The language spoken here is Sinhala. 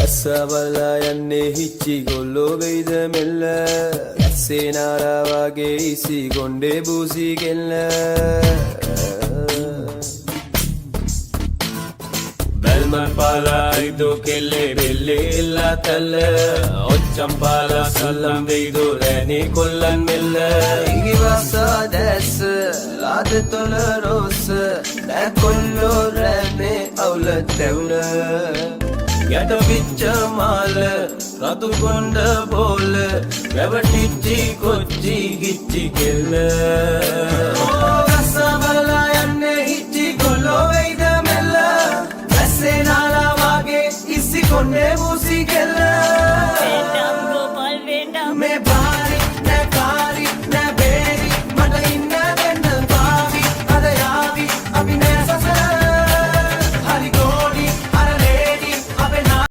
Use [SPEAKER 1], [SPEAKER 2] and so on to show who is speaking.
[SPEAKER 1] රසවලා යන්නේ හිච්චි ගොල්ලෝ වෙයිද මෙල්ල ඇස්සේ නාරා වගේ ඉසි ගොණ්ඩේ බූසි කෙල්ල බල්මන් පාලා ඉදෝ කෙල්ලේ බෙල්ලේ එල්ලා තල්ල ඔච්චම් පාලා සල්ලම් වෙයිදෝ රැනේ කොල්ලන් මෙල්ල ඉගිවසා දැස්ස ලාද තොල රෝස නෑ කොල්ලෝ රැනේ අවුල තැවුල යට පිච්ච මාල රතු කොණ්ඩ බෝල වැවටිච්චි කොච්චි ගිච්චි කෙල්ල රසවලා යන්නේ හිච්චි ගොල්ලෝ වෙයිද මෙල්ල ඇස්සේ නාලා වගේ ඉසි කොණ්ඩේ බූසි කෙල්ල
[SPEAKER 2] Vendam Gopal Vendam
[SPEAKER 1] මේ